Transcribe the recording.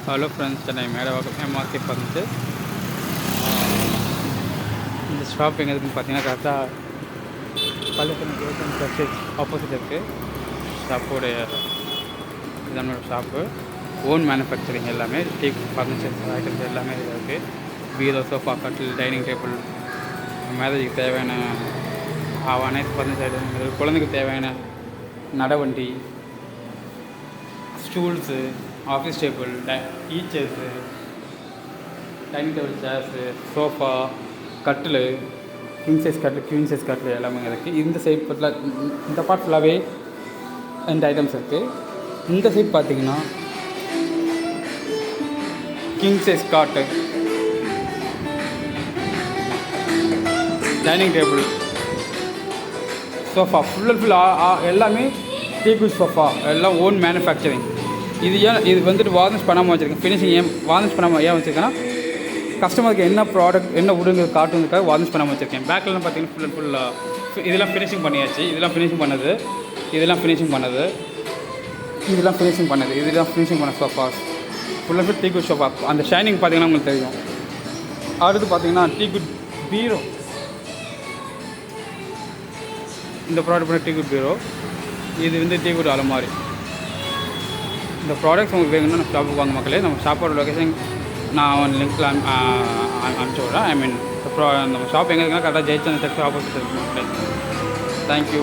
Hello friends, Chennai Medavakkam Mrk Furnitures. இந்த shop எங்கே இருக்குதுன்னு பார்த்தீங்கன்னா கரெக்டாக பள்ளிக்கரணை JayachandranTextiles சர்ச்சஸ் ஆப்போசிட் இருக்குது. ஷாப்போடைய இதனோட ஷாப்பு ஓன் மேனுஃபேக்சரிங் எல்லாமே டீக் ஃபர்னிச்சர்ஸ் ஐட்டம்ஸ் எல்லாமே இதில் இருக்குது. பீரோ, சோஃபா, கட்டில், டைனிங் டேபிள், மேரேஜுக்கு தேவையான அனைத்து ஃபர்னிச்சர் ஐட்டம், குழந்தைக்கு தேவையான நடவண்டி, ஸ்டூல்ஸு, ஆஃபீஸ் டேபிள், ஈச்சர்ஸு, டைனிங் டேபிள், சேர்ஸு, சோஃபா, கட்டில், கிங் சைஸ் கட்டில், குவீன் சைஸ் கட்டில் எல்லாமே இருக்குது. இந்த சைட் ஃபுல்லாக இந்த பார்ட் ஃபுல்லாகவே இந்த ஐட்டம்ஸ் இருக்குது. இந்த சைட் பார்த்திங்கன்னா கிங் சைஸ் காட்டு, dining table, sofa, full and full எல்லாமே டீக்வுட் சோஃபா எல்லாம் ஓன் மேனுஃபேக்சரிங். இது வந்துட்டு வார்னிஷ் பண்ணாமல் வச்சுருக்கேன். ஃபினிஷிங் வார்னிஷ் பண்ணாமல் வச்சுருக்கேன்னா கஸ்டமருக்கு என்ன ப்ராடக்ட் என்ன உடுங்க காட்டுறதுக்காக வார்னிஷ் பண்ணாமல் வச்சுருக்கேன். பேக்கில்லாம் பார்த்தீங்கன்னா ஃபுல் அண்ட் ஃபுல்லாக இதெல்லாம் ஃபினிஷிங் பண்ணியாச்சு. இதெல்லாம் ஃபினிஷிங் பண்ணது, இதெல்லாம் ஃபினிஷிங் பண்ணது, இதெல்லாம் ஃபினிஷிங் பண்ணது, இதெல்லாம் ஃபினிஷிங் பண்ண sofas full and full teakwood sofa. அந்த ஷைனிங் பார்த்தீங்கன்னா உங்களுக்கு தெரியும். அடுத்து பார்த்தீங்கன்னா டீக்வுட் பீரோ. இந்த ப்ராடக்ட் பண்ண டீக்வுட் பீரோ, இது வந்து டீக்வுட் அலமாரி. இந்த ப்ராடக்ட்ஸ் உங்களுக்கு வேணும்னா நம்ம ஷாப்புக்கு வாங்க மக்களே. நம்ம ஷாப்போட லொக்கேஷன் நான் லிங்க்கில் அனுப்பிச்சி விட்றேன். நம்ம ஷாப் எங்கே இருக்குன்னா கரெக்டாக JayachandranTextiles ஆப்போசிட் இருக்குது மக்களே. தேங்க்யூ.